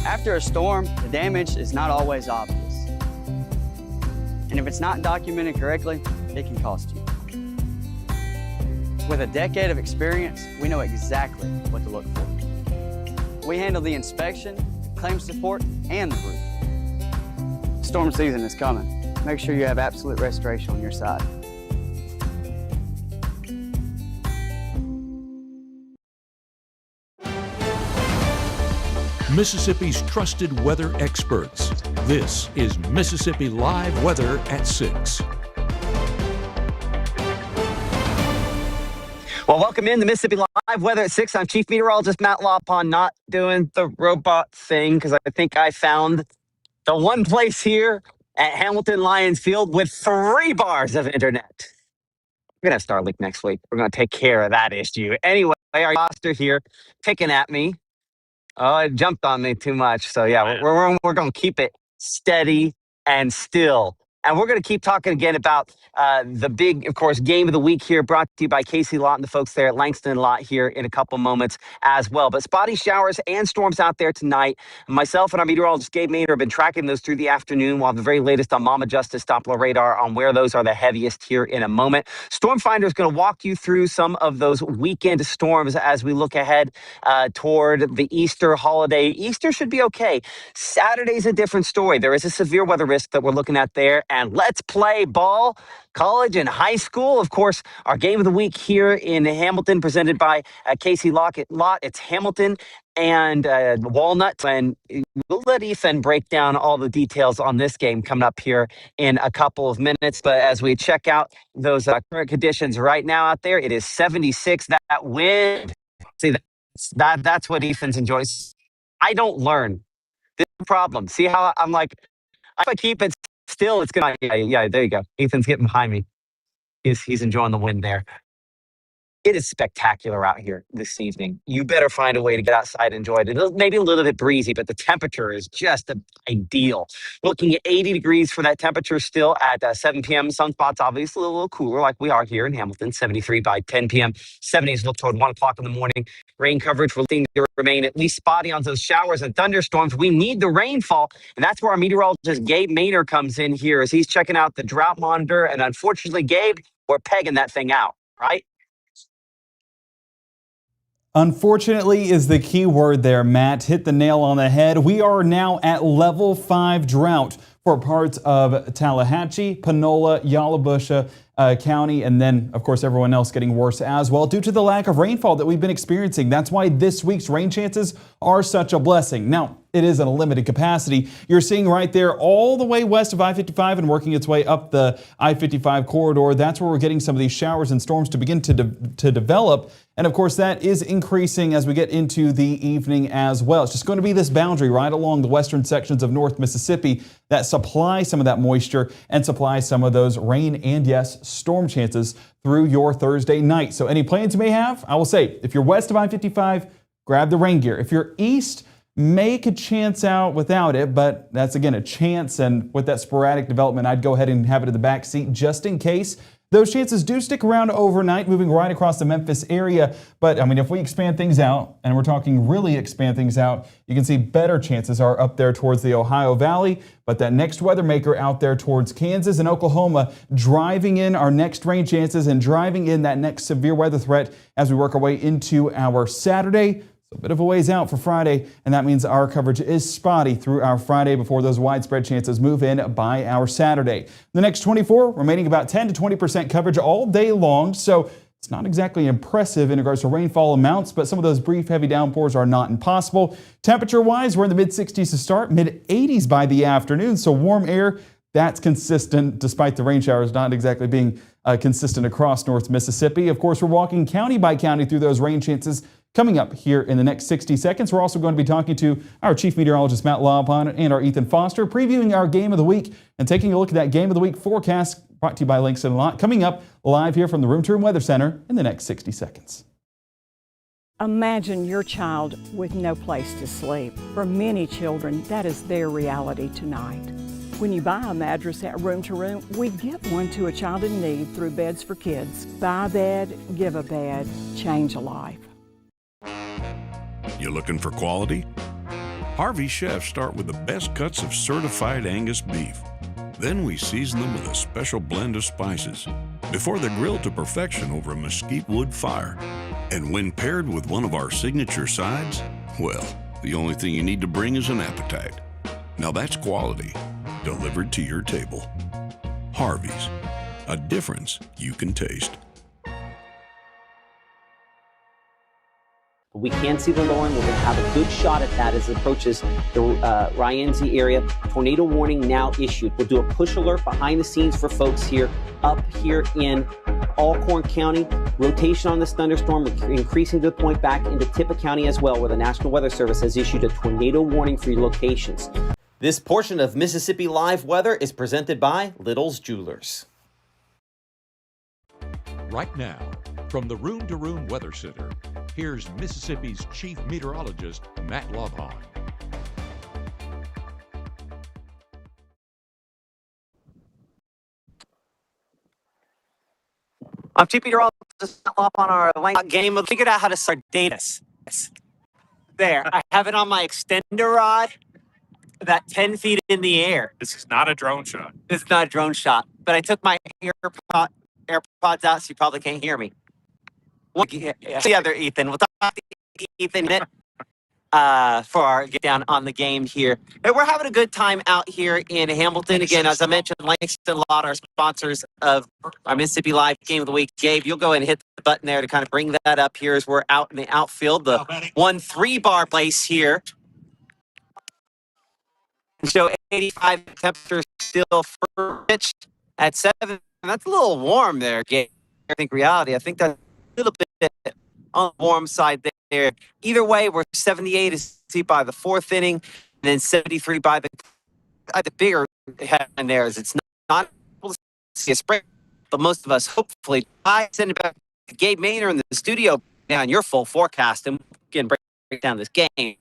After a storm, the damage is not always obvious. And if it's not documented correctly, it can cost you. With a decade of experience, we know exactly what to look for. We handle the inspection, claim support, and the roof. Storm season is coming. Make sure you have absolute restoration on your side. Mississippi's trusted weather experts. This is Mississippi Live Weather at 6. Well, welcome in to Mississippi Live Weather at 6. I'm Chief Meteorologist Matt Lawpon, not doing the robot thing because I think I found the one place here at Hamilton Lions Field with 3 bars of internet. We're going to have Starlink next week. We're going to take care of that issue. Anyway, our roster here picking at me. Oh, it jumped on me too much. So, yeah, we're going to keep it steady and still. And we're going to keep talking again about the big, of course, game of the week here, brought to you by Casey Lott and the folks there at Langston Lott here in a couple moments as well. But spotty showers and storms out there tonight. Myself and our meteorologist, Gabe Maynard, have been tracking those through the afternoon. We'll have the very latest on Mama Justice Doppler radar on where those are the heaviest here in a moment. Storm Finder is going to walk you through some of those weekend storms as we look ahead toward the Easter holiday. Easter should be okay. Saturday's a different story. There is a severe weather risk that we're looking at there. And let's play ball, college and high school. Of course, our game of the week here in Hamilton, presented by Casey Lott. It's Hamilton and Walnut. And we'll let Ethan break down all the details on this game coming up here in a couple of minutes. But as we check out those current conditions right now out there, it is 76. That wind. See, that's what Ethan's enjoys. I don't learn. This is the problem. See how I'm like, if I keep it still, it's gonna. Yeah. There you go. Ethan's getting behind me. He's enjoying the wind there. It is spectacular out here this evening. You better find a way to get outside and enjoy it. It's maybe a little bit breezy, but the temperature is just ideal. Looking at 80 degrees for that temperature still at 7 p.m. Some spots obviously a little cooler like we are here in Hamilton. 73 by 10 p.m. 70s look toward 1 o'clock in the morning. Rain coverage will seem to remain at least spotty on those showers and thunderstorms. We need the rainfall, and that's where our meteorologist Gabe Maynard comes in here as he's checking out the drought monitor. And unfortunately, Gabe, we're pegging that thing out, right? Unfortunately is the key word there, Matt. Hit the nail on the head. We are now at level 5 drought for parts of Tallahatchie, Panola, Yalobusha County, and then, of course, everyone else getting worse as well due to the lack of rainfall that we've been experiencing. That's why this week's rain chances are such a blessing. Now, it is in a limited capacity. You're seeing right there all the way west of I-55 and working its way up the I-55 corridor. That's where we're getting some of these showers and storms to begin to develop. And of course, that is increasing as we get into the evening as well. It's just going to be this boundary right along the western sections of North Mississippi that supply some of that moisture and supply some of those rain and, yes, storm chances through your Thursday night. So any plans you may have, I will say, if you're west of I-55, grab the rain gear. If you're east, make a chance out without it, but that's, again, a chance. And with that sporadic development, I'd go ahead and have it in the back seat just in case. Those chances do stick around overnight, moving right across the Memphis area. But, I mean, if we expand things out, and we're talking really expand things out, you can see better chances are up there towards the Ohio Valley. But that next weather maker out there towards Kansas and Oklahoma, driving in our next rain chances and driving in that next severe weather threat as we work our way into our Saturday. So a bit of a ways out for Friday, and that means our coverage is spotty through our Friday before those widespread chances move in by our Saturday. The next 24, remaining about 10 to 20% coverage all day long, so it's not exactly impressive in regards to rainfall amounts, but some of those brief heavy downpours are not impossible. Temperature-wise, we're in the mid-60s to start, mid-80s by the afternoon, so warm air, that's consistent despite the rain showers not exactly being consistent across North Mississippi. Of course, we're walking county by county through those rain chances coming up here in the next 60 seconds. We're also going to be talking to our Chief Meteorologist Matt Lawpon and our Ethan Foster, previewing our Game of the Week and taking a look at that Game of the Week forecast brought to you by Langston Lott, coming up live here from the Room to Room Weather Center in the next 60 seconds. Imagine your child with no place to sleep. For many children, that is their reality tonight. When you buy a mattress at Room to Room, we give one to a child in need through Beds for Kids. Buy a bed, give a bed, change a life. You looking for quality? Harvey's chefs start with the best cuts of certified Angus beef. Then we season them with a special blend of spices before they're grilled to perfection over a mesquite wood fire. And when paired with one of our signature sides, well, the only thing you need to bring is an appetite. Now that's quality, delivered to your table. Harvey's, a difference you can taste. We can see the lowering. We're going to have a good shot at that as it approaches the Ryanzi area. Tornado warning now issued. We'll do a push alert behind the scenes for folks here up here in Alcorn County. Rotation on this thunderstorm increasing to the point back into Tippah County as well, where the National Weather Service has issued a tornado warning for your locations. This portion of Mississippi Live Weather is presented by Little's Jewelers. Right now, from the Room to Room Weather Center, here's Mississippi's Chief Meteorologist, Matt Lovhawn. I'm Chief Meteorologist up on our game. Figured out how to start data. There, I have it on my extender rod, about 10 feet in the air. This is not a drone shot. This is not a drone shot, but I took my AirPods out, so you probably can't hear me. The other Ethan. We'll talk to Ethan for our get down on the game here. And we're having a good time out here in Hamilton. Again, as I mentioned, Langston Lott, our sponsors of our Mississippi Live Game of the Week. Gabe, you'll go ahead and hit the button there to kind of bring that up here as we're out in the outfield. The 1-3 bar place here. So 85 temperature still for pitch at 7. And that's a little warm there, Gabe. I think that's a little bit on the warm side there. Either way, we're 78 is by the 4th inning, and then 73 by the bigger headline there is it's not able to see a spring, but most of us hopefully. I send it back to Gabe Maynard in the studio now on your full forecast, and again break down this game.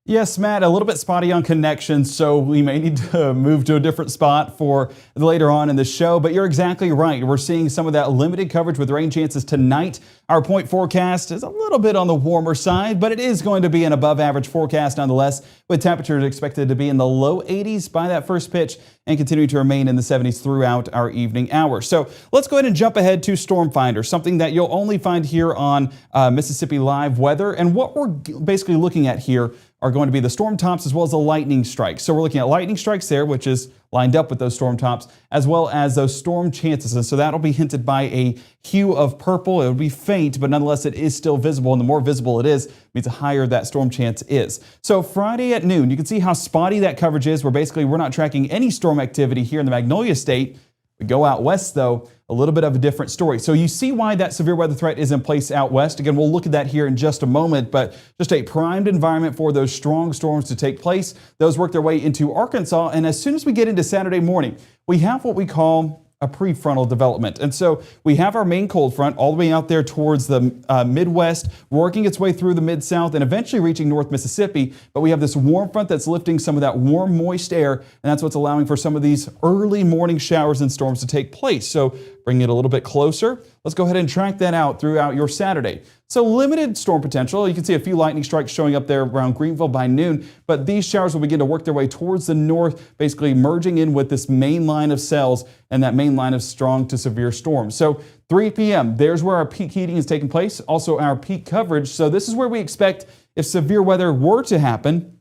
Yes, Matt, a little bit spotty on connection, so we may need to move to a different spot for later on in the show. But you're exactly right. We're seeing some of that limited coverage with rain chances tonight. Our point forecast is a little bit on the warmer side, but it is going to be an above average forecast nonetheless, with temperatures expected to be in the low 80s by that first pitch and continue to remain in the 70s throughout our evening hours. So let's go ahead and jump ahead to Storm Finder, something that you'll only find here on Mississippi Live Weather. And what we're basically looking at here are going to be the storm tops as well as the lightning strikes. So we're looking at lightning strikes there, which is lined up with those storm tops, as well as those storm chances. And so that'll be hinted by a hue of purple. It'll be faint, but nonetheless, it is still visible. And the more visible it is, means the higher that storm chance is. So Friday at noon, you can see how spotty that coverage is, where basically we're not tracking any storm activity here in the Magnolia State. We go out west, though, a little bit of a different story. So you see why that severe weather threat is in place out west. Again, we'll look at that here in just a moment, but just a primed environment for those strong storms to take place. Those work their way into Arkansas, and as soon as we get into Saturday morning, we have what we call a prefrontal development. And so we have our main cold front all the way out there towards the Midwest, working its way through the Mid-South and eventually reaching North Mississippi. But we have this warm front that's lifting some of that warm, moist air, and that's what's allowing for some of these early morning showers and storms to take place. So bring it a little bit closer. Let's go ahead and track that out throughout your Saturday. So limited storm potential. You can see a few lightning strikes showing up there around Greenville by noon, but these showers will begin to work their way towards the north, basically merging in with this main line of cells and that main line of strong to severe storms. So 3 p.m., there's where our peak heating is taking place, also our peak coverage. So this is where we expect, if severe weather were to happen,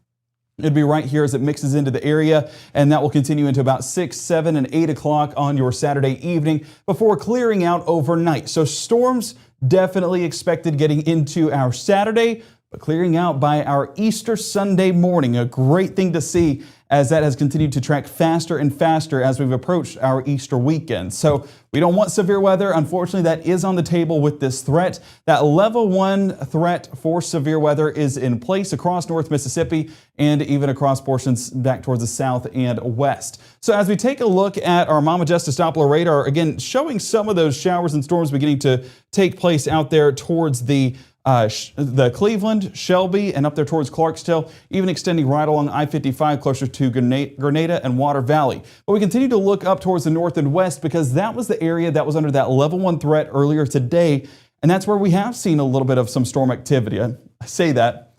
it'd be right here as it mixes into the area, and that will continue into about 6, 7, and 8 o'clock on your Saturday evening before clearing out overnight. So storms definitely expected getting into our Saturday, but clearing out by our Easter Sunday morning. A great thing to see as that has continued to track faster and faster as we've approached our Easter weekend. So we don't want severe weather. Unfortunately, that is on the table with this threat. That level 1 threat for severe weather is in place across North Mississippi and even across portions back towards the south and west. So as we take a look at our Mama Justice Doppler radar, again, showing some of those showers and storms beginning to take place out there towards the Cleveland, Shelby, and up there towards Clarksdale, even extending right along I-55 closer to Grenada and Water Valley. But we continue to look up towards the north and west because that was the area that was under that level 1 threat earlier today. And that's where we have seen a little bit of some storm activity. I say that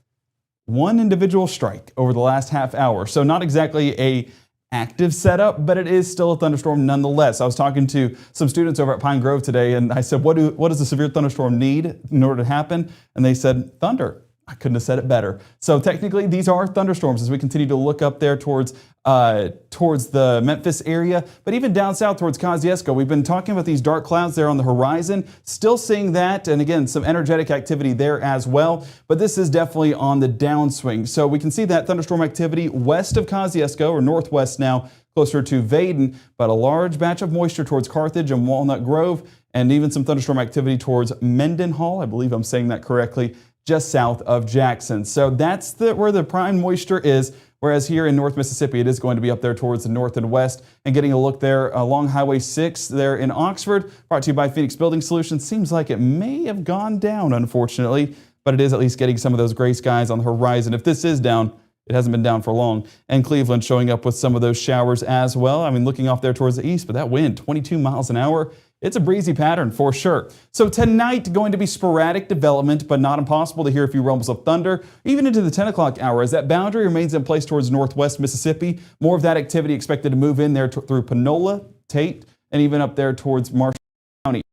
one individual strike over the last half hour. So not exactly a active setup, but it is still a thunderstorm nonetheless. I was talking to some students over at Pine Grove today, and I said, what does a severe thunderstorm need in order to happen? And they said, thunder. I couldn't have said it better. So technically, these are thunderstorms as we continue to look up there towards the Memphis area, but even down south towards Kosciuszko. We've been talking about these dark clouds there on the horizon, still seeing that, and again, some energetic activity there as well, but this is definitely on the downswing. So we can see that thunderstorm activity west of Kosciuszko, or northwest now, closer to Vaden, but a large batch of moisture towards Carthage and Walnut Grove, and even some thunderstorm activity towards Mendenhall. I believe I'm saying that correctly, just south of Jackson. So that's where the prime moisture is, whereas here in North Mississippi, it is going to be up there towards the north and west. And getting a look there along Highway 6 there in Oxford, brought to you by Phoenix Building Solutions. Seems like it may have gone down, unfortunately, but it is at least getting some of those gray skies on the horizon. If this is down, it hasn't been down for long. And Cleveland showing up with some of those showers as well. I mean, looking off there towards the east, but that wind, 22 miles an hour. It's a breezy pattern for sure. So tonight, going to be sporadic development, but not impossible to hear a few rumbles of thunder, even into the 10 o'clock hour as that boundary remains in place towards northwest Mississippi. More of that activity expected to move in there through Panola, Tate, and even up there towards Marshall County.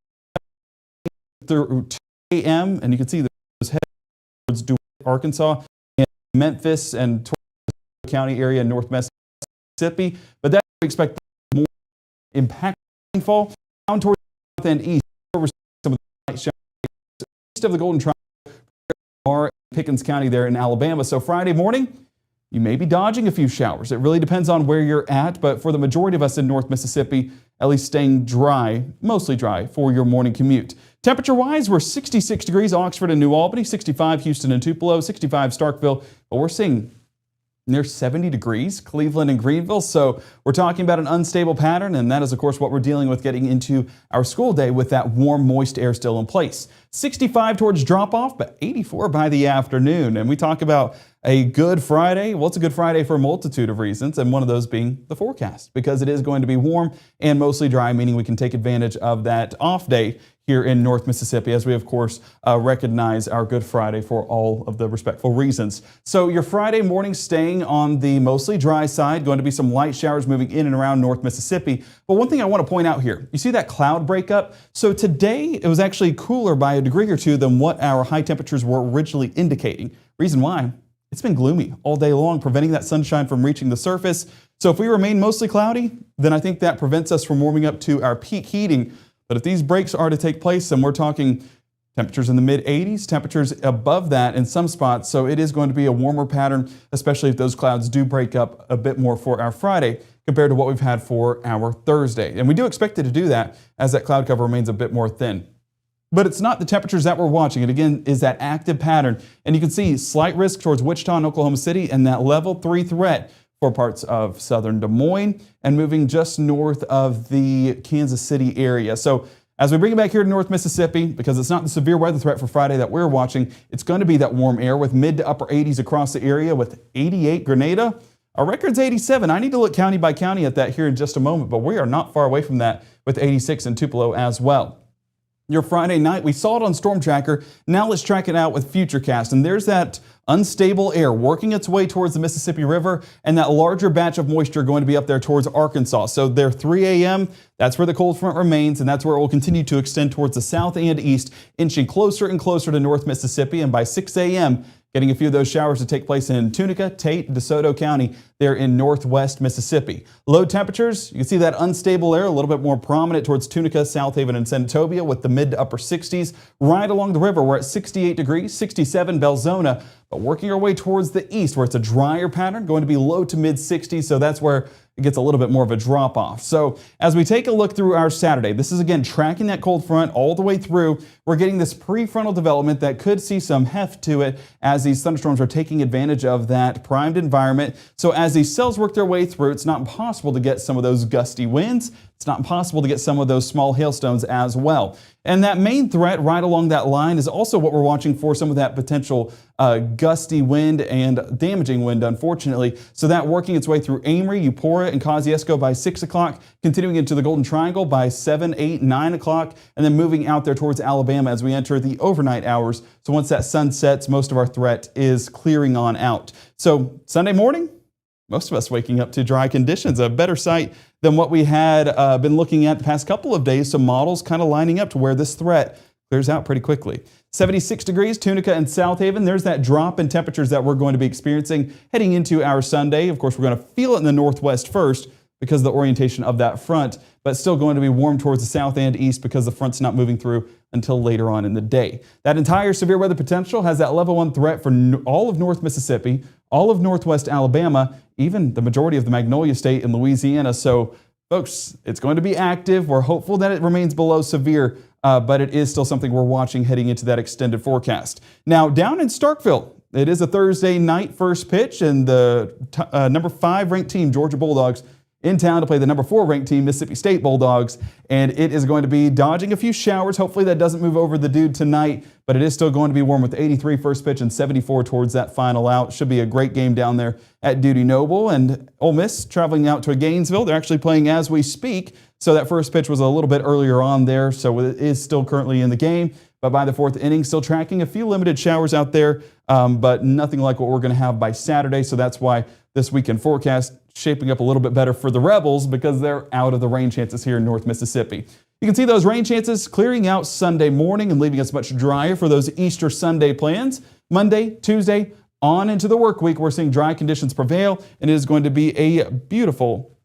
Through 2 a.m., and you can see those head towards DeWitt, Arkansas, and Memphis, and towards the county area in north Mississippi. But that we expect more impact rainfall down towards the south and east, over some of the light showers east of the Golden Triangle, Pickens County there in Alabama. So Friday morning, you may be dodging a few showers. It really depends on where you're at, but for the majority of us in North Mississippi, at least staying dry, mostly dry, for your morning commute. Temperature-wise, we're 66 degrees Oxford and New Albany, 65 Houston and Tupelo, 65 Starkville, but we're seeing near 70 degrees, Cleveland and Greenville. So we're talking about an unstable pattern, and that is, of course, what we're dealing with getting into our school day with that warm, moist air still in place. 65 towards drop-off, but 84 by the afternoon. And we talk about a good Friday. Well, it's a good Friday for a multitude of reasons, and one of those being the forecast, because it is going to be warm and mostly dry, meaning we can take advantage of that off day here in North Mississippi, as we, of course, recognize our Good Friday for all of the respectful reasons. So your Friday morning staying on the mostly dry side, going to be some light showers moving in and around North Mississippi. But one thing I want to point out here, you see that cloud breakup? So today, it was actually cooler by a degree or two than what our high temperatures were originally indicating. Reason why? It's been gloomy all day long, preventing that sunshine from reaching the surface. So if we remain mostly cloudy, then I think that prevents us from warming up to our peak heating. But if these breaks are to take place, then we're talking temperatures in the mid-80s, temperatures above that in some spots. So it is going to be a warmer pattern, especially if those clouds do break up a bit more for our Friday compared to what we've had for our Thursday. And we do expect it to do that as that cloud cover remains a bit more thin. But it's not the temperatures that we're watching. It again is that active pattern. And you can see slight risk towards Wichita and Oklahoma City and that level 3 threat for parts of southern Des Moines and moving just north of the Kansas City area. So as we bring it back here to North Mississippi, because it's not the severe weather threat for Friday that we're watching, it's going to be that warm air with mid to upper 80s across the area with 88 Grenada. Our record's 87. I need to look county by county at that here in just a moment, but we are not far away from that with 86 in Tupelo as well. Your Friday night, we saw it on Storm Tracker. Now let's track it out with Futurecast. And there's that unstable air working its way towards the Mississippi River and that larger batch of moisture going to be up there towards Arkansas. So there 3 a.m., that's where the cold front remains, and that's where it will continue to extend towards the south and east, inching closer and closer to North Mississippi. And by 6 a.m., getting a few of those showers to take place in Tunica, Tate, DeSoto County there in northwest Mississippi. Low temperatures, you can see that unstable air a little bit more prominent towards Tunica, South Haven, and Senatobia with the mid to upper 60s. Right along the river, we're at 68 degrees, 67 Belzona, but working our way towards the east where it's a drier pattern, going to be low to mid 60s, so that's where it gets a little bit more of a drop off. So as we take a look through our Saturday, this is again tracking that cold front all the way through. We're getting this prefrontal development that could see some heft to it as these thunderstorms are taking advantage of that primed environment. So as these cells work their way through, it's not impossible to get some of those gusty winds, it's not impossible to get some of those small hailstones as well. And that main threat right along that line is also what we're watching for, some of that potential gusty wind and damaging wind, unfortunately. So that working its way through Amory, Eupora, and Kosciuszko by 6 o'clock, continuing into the Golden Triangle by 7, 8, 9 o'clock, and then moving out there towards Alabama as we enter the overnight hours. So once that sun sets, most of our threat is clearing on out. So Sunday morning, most of us waking up to dry conditions, a better sight than what we had been looking at the past couple of days. So models kind of lining up to where this threat clears out pretty quickly. 76 degrees, Tunica and South Haven. There's that drop in temperatures that we're going to be experiencing heading into our Sunday. Of course, we're going to feel it in the northwest first because of the orientation of that front, but still going to be warm towards the south and east because the front's not moving through until later on in the day. That entire severe weather potential has that level 1 threat for all of North Mississippi, all of Northwest Alabama, even the majority of the Magnolia State in Louisiana. So, folks, it's going to be active. We're hopeful that it remains below severe, but it is still something we're watching heading into that extended forecast. Now, down in Starkville, it is a Thursday night first pitch, and the number 5 ranked team, Georgia Bulldogs, in town to play the number 4 ranked team, Mississippi State Bulldogs, and it is going to be dodging a few showers. Hopefully that doesn't move over the dude tonight, but it is still going to be warm with 83 first pitch and 74 towards that final out. Should be a great game down there at Duty Noble. And Ole Miss traveling out to Gainesville. They're actually playing as we speak, so that first pitch was a little bit earlier on there, so it is still currently in the game. But by the 4th inning, still tracking a few limited showers out there, but nothing like what we're going to have by Saturday. So that's why this weekend forecast shaping up a little bit better for the Rebels because they're out of the rain chances here in North Mississippi. You can see those rain chances clearing out Sunday morning and leaving us much drier for those Easter Sunday plans. Monday, Tuesday, on into the work week, we're seeing dry conditions prevail, and it is going to be a beautiful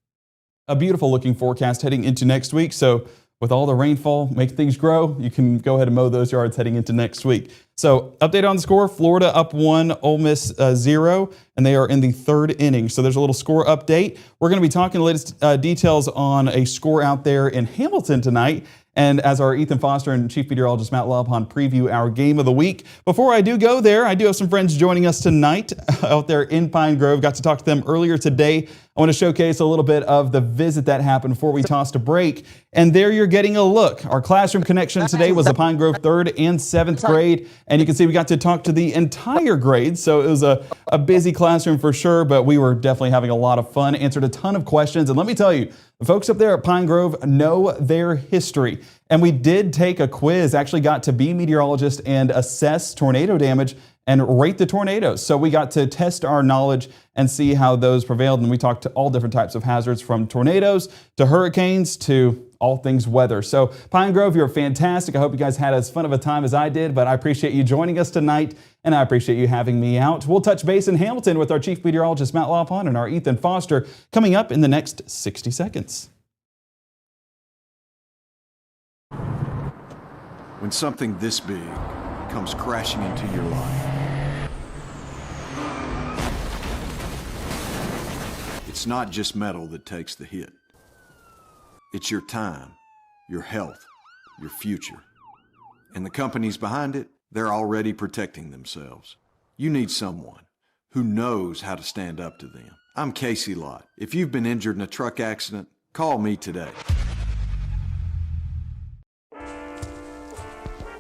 looking forecast heading into next week. So with all the rainfall, make things grow, you can go ahead and mow those yards heading into next week. So update on the score, Florida up 1, Ole Miss 0, and they are in the 3rd inning. So there's a little score update. We're going to be talking the latest details on a score out there in Hamilton tonight. And as our Ethan Foster and Chief Meteorologist Matt Lobhon preview our game of the week. Before I do go there, I do have some friends joining us tonight out there in Pine Grove. Got to talk to them earlier today. I want to showcase a little bit of the visit that happened before we tossed a break. And there you're getting a look. Our classroom connection today was the Pine Grove 3rd and 7th grade. And you can see we got to talk to the entire grade. So it was a busy classroom for sure, but we were definitely having a lot of fun, answered a ton of questions. And let me tell you, the folks up there at Pine Grove know their history. And we did take a quiz, actually got to be meteorologist and assess tornado damage and rate the tornadoes. So we got to test our knowledge and see how those prevailed. And we talked to all different types of hazards, from tornadoes to hurricanes to all things weather. So Pine Grove, you're fantastic. I hope you guys had as fun of a time as I did, but I appreciate you joining us tonight, and I appreciate you having me out. We'll touch base in Hamilton with our Chief Meteorologist Matt Lobhon and our Ethan Foster coming up in the next 60 seconds. When something this big comes crashing into your life, it's not just metal that takes the hit. It's your time, your health, your future. And the companies behind it, they're already protecting themselves. You need someone who knows how to stand up to them. I'm Casey Lott. If you've been injured in a truck accident, call me today.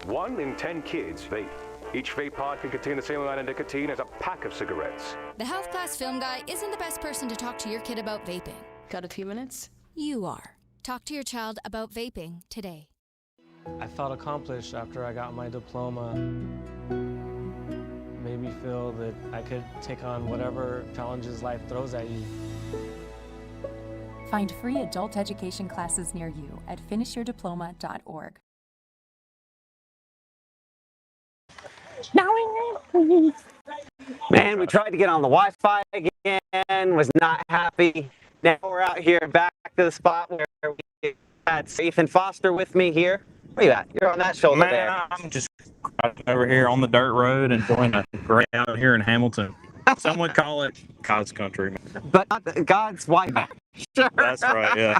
1 in 10 kids vape. Each vape pod can contain the same amount of nicotine as a pack of cigarettes. The health class film guy isn't the best person to talk to your kid about vaping. Got a few minutes? You are. Talk to your child about vaping today. I felt accomplished after I got my diploma. Made me feel that I could take on whatever challenges life throws at you. Find free adult education classes near you at finishyourdiploma.org. Man, we tried to get on the Wi-Fi again, was not happy. Now we're out here back to the spot where we had Ethan Foster with me here. Where you at? You're on that shoulder there. I'm just over here on the dirt road enjoying a great out here in Hamilton. Some would call it God's country. But not God's Wi-Fi. Sure. That's right, yeah.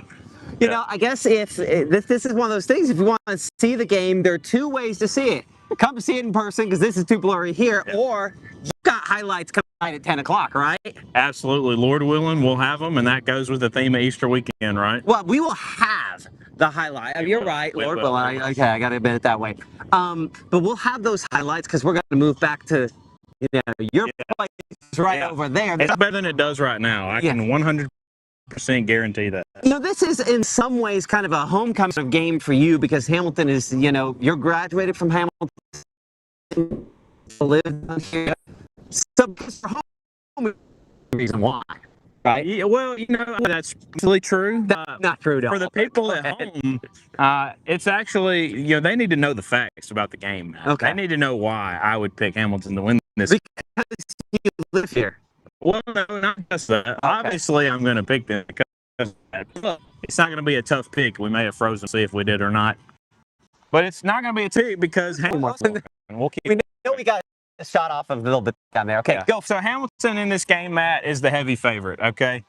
You know, I guess if this is one of those things, if you want to see the game, there are 2 ways to see it. Come see it in person because this is too blurry here, or you've got highlights coming at 10 o'clock, right? Absolutely. Lord willing, we'll have them, and that goes with the theme of Easter weekend, right? Well, we will have the highlight. You're right, We Lord will. willing. Okay, I got to admit it that way. But we'll have those highlights because we're going to move back to your place right over there. It's better than it does right now. I can 100% guarantee that. This is in some ways kind of a homecoming game for you because Hamilton is, you're graduated from Hamilton, live down here. So because for home, reason why, right? Yeah, well, that's really true. Not true, for the people at home. It's actually, they need to know the facts about the game. Okay. They need to know why I would pick Hamilton to win this. Because you live here. Well, no, not just that. Okay. Obviously, I'm going to pick them because of that. It's not going to be a tough pick. We may have frozen to see if we did or not. But it's not going to be a pick because Hamilton. We know we got a shot off of a little bit down there. Okay, go. So Hamilton in this game, Matt, is the heavy favorite, okay?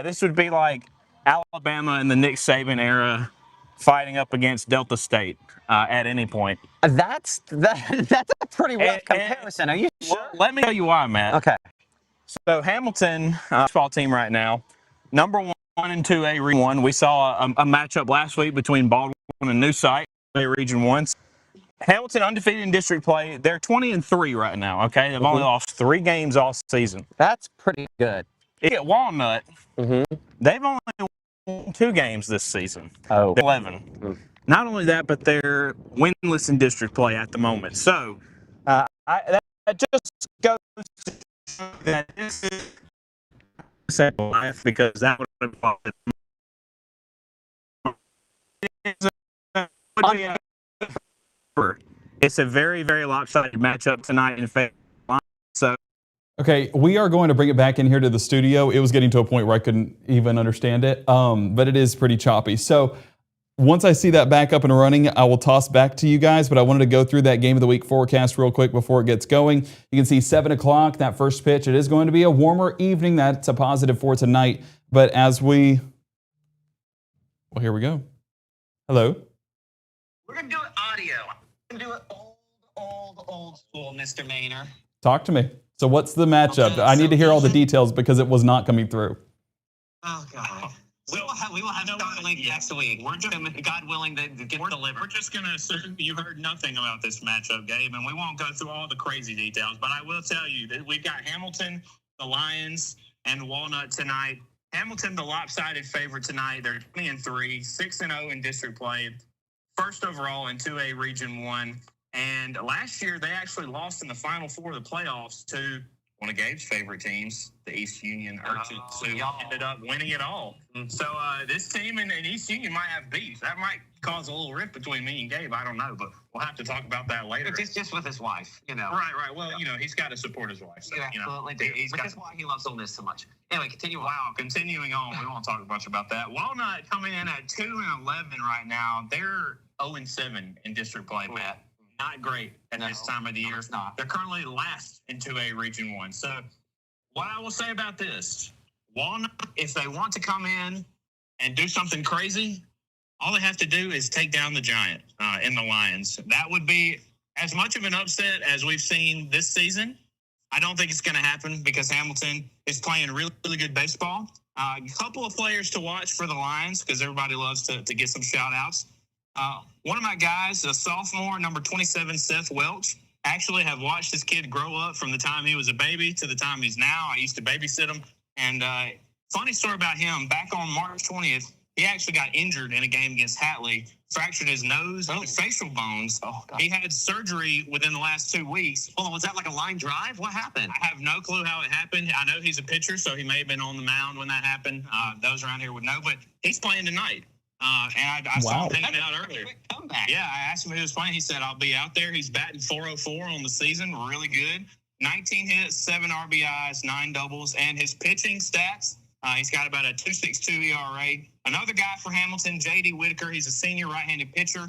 This would be like Alabama in the Nick Saban era fighting up against Delta State at any point. That's a pretty rough comparison. Are you sure? Well, let me tell you why, Matt. Okay. So Hamilton, football team right now, number 1 and 2A Region 1. We saw a matchup last week between Baldwin and New Site, Region 1. Hamilton undefeated in district play. They're 20-3 right now, okay? They've only lost 3 games all season. That's pretty good. At Walnut, they've only won 2 games this season. Oh. They're 11. Not only that, but they're winless in district play at the moment. So that just goes to show that this is life because that would have it's a very, very lopsided matchup tonight in favor. So, okay, we are going to bring it back in here to the studio. It was getting to a point where I couldn't even understand it, but it is pretty choppy. So once I see that back up and running, I will toss back to you guys, but I wanted to go through that game of the week forecast real quick before it gets going. You can see 7 o'clock, that first pitch. It is going to be a warmer evening. That's a positive for tonight. But as well, here we go. Hello. We're going to do it audio. We're going to do it old school, Mr. Maynor. Talk to me. So what's the matchup? Okay, I need to hear all the details because it was not coming through. Oh, God. We will have Starlink next week. We're just, God willing, to get delivered. We're just going to assume you heard nothing about this matchup, Gabe, and we won't go through all the crazy details, but I will tell you that we've got Hamilton, the Lions, and Walnut tonight. Hamilton, the lopsided favorite tonight. They're 20-3, 6-0 in district play, first overall in 2A Region 1. And last year, they actually lost in the Final Four of the playoffs to one of Gabe's favorite teams, the East Union Urchins, who ended up winning it all. So this team and East Union might have beef. That might cause a little rift between me and Gabe. I don't know, but we'll have to talk about that later. It's just with his wife, Right. Well, he's got to support his wife. So, absolutely do. That's why he loves Ole Miss so much. Anyway, continue. Wow, continuing on, we won't talk much about that. Walnut coming in at 2-11 right now. They're 0-7 in district play, Matt. Not great at this time of the year. It's not. They're currently last in 2A Region 1. So what I will say about this, Walnut, if they want to come in and do something crazy, all they have to do is take down the Giant in the Lions. That would be as much of an upset as we've seen this season. I don't think it's going to happen because Hamilton is playing really, really good baseball. A couple of players to watch for the Lions because everybody loves to get some shout-outs. One of my guys, a sophomore, number 27, Seth Welch, actually have watched this kid grow up from the time he was a baby to the time he's now. I used to babysit him. And funny story about him, back on March 20th, he actually got injured in a game against Hatley, fractured his nose and his facial bones. Oh, God. He had surgery within the last 2 weeks. Hold on, was that like a line drive? What happened? I have no clue how it happened. I know he's a pitcher, so he may have been on the mound when that happened. Those around here would know, but he's playing tonight. And I saw him hanging out earlier. Yeah, I asked him who he was playing. He said, I'll be out there. He's batting .404 on the season. Really good. 19 hits, 7 RBIs, 9 doubles. And his pitching stats, he's got about a 2.62 ERA. Another guy for Hamilton, J.D. Whitaker. He's a senior right-handed pitcher.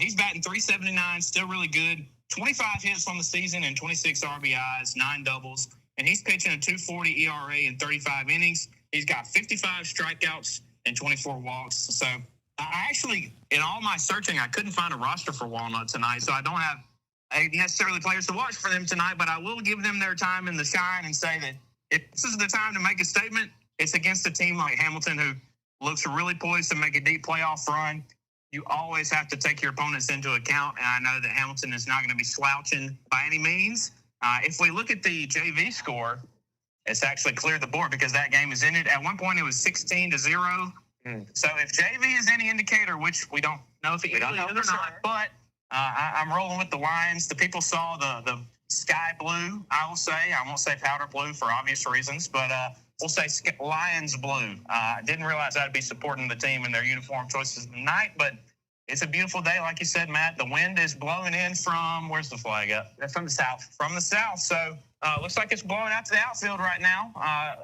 He's batting .379, still really good. 25 hits on the season and 26 RBIs, 9 doubles. And he's pitching a 2.40 ERA in 35 innings. He's got 55 strikeouts and 24 walks. So I actually, in all my searching, I couldn't find a roster for Walnut tonight, so I don't have necessarily players to watch for them tonight, but I will give them their time in the shine and say that if this is the time to make a statement, it's against a team like Hamilton who looks really poised to make a deep playoff run. You always have to take your opponents into account, and I know that Hamilton is not going to be slouching by any means. If we look at the JV score, it's actually cleared the board because that game is ended. At one point, it was 16-0. So if JV is any indicator, which we don't know if it is or not, but I'm rolling with the Lions. The people saw the sky blue, I will say. I won't say powder blue for obvious reasons, but we'll say Lions blue. I didn't realize I'd be supporting the team in their uniform choices tonight, but it's a beautiful day, like you said, Matt. The wind is blowing in from, where's the flag at? From the south. From the south. So looks like it's blowing out to the outfield right now,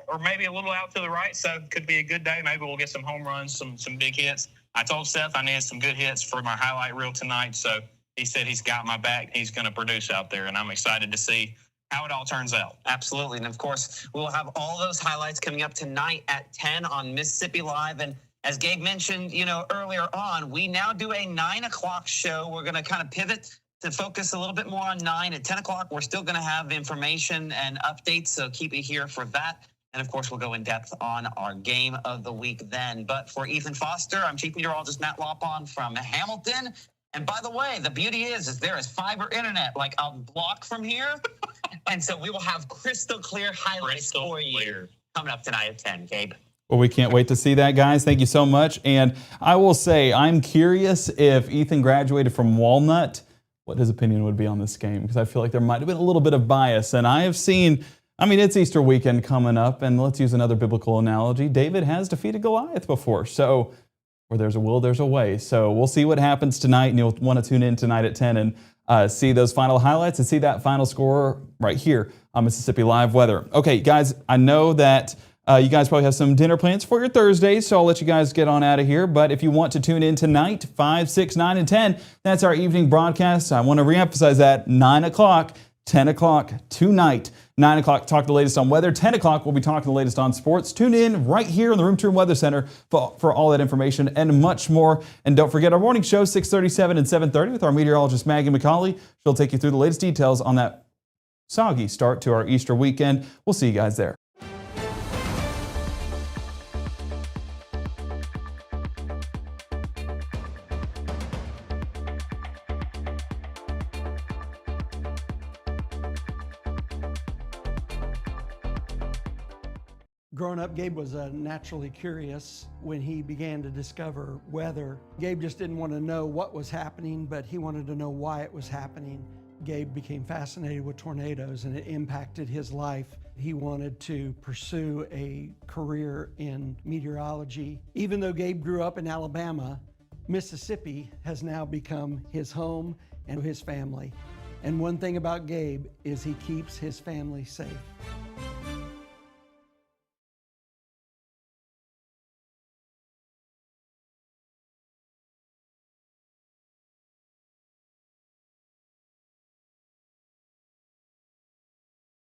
or maybe a little out to the right. So could be a good day. Maybe we'll get some home runs, some big hits. I told Seth I needed some good hits for my highlight reel tonight. So he said he's got my back. He's going to produce out there, and I'm excited to see how it all turns out. Absolutely. And of course, we'll have all those highlights coming up tonight at 10 on Mississippi Live. And as Gabe mentioned, earlier on, we now do a 9 o'clock show. We're going to kind of pivot to focus a little bit more on 9. At 10 o'clock, we're still going to have information and updates, so keep it here for that. And of course, we'll go in depth on our game of the week then. But for Ethan Foster, I'm Chief Meteorologist Matt Lopon from Hamilton. And by the way, the beauty is there is fiber internet like a block from here. And so we will have crystal clear highlights for you coming up tonight at 10, Gabe. Well, we can't wait to see that, guys. Thank you so much. And I will say, I'm curious if Ethan graduated from Walnut, what his opinion would be on this game, because I feel like there might have been a little bit of bias. And I have seen, it's Easter weekend coming up, and let's use another biblical analogy. David has defeated Goliath before, so where there's a will, there's a way. So we'll see what happens tonight, and you'll want to tune in tonight at 10 and see those final highlights and see that final score right here on Mississippi Live Weather. Okay, guys, I know that you guys probably have some dinner plans for your Thursdays, so I'll let you guys get on out of here. But if you want to tune in tonight, 5, 6, 9, and 10, that's our evening broadcast. I want to reemphasize that, 9 o'clock, 10 o'clock tonight. 9 o'clock, talk the latest on weather. 10 o'clock, we'll be talking the latest on sports. Tune in right here in the Room to Room Weather Center for all that information and much more. And don't forget our morning show, 6:37 and 7:30 with our meteorologist Maggie McCauley. She'll take you through the latest details on that soggy start to our Easter weekend. We'll see you guys there. Growing up, Gabe was naturally curious when he began to discover weather. Gabe just didn't want to know what was happening, but he wanted to know why it was happening. Gabe became fascinated with tornadoes, and it impacted his life. He wanted to pursue a career in meteorology. Even though Gabe grew up in Alabama, Mississippi has now become his home and his family. And one thing about Gabe is he keeps his family safe.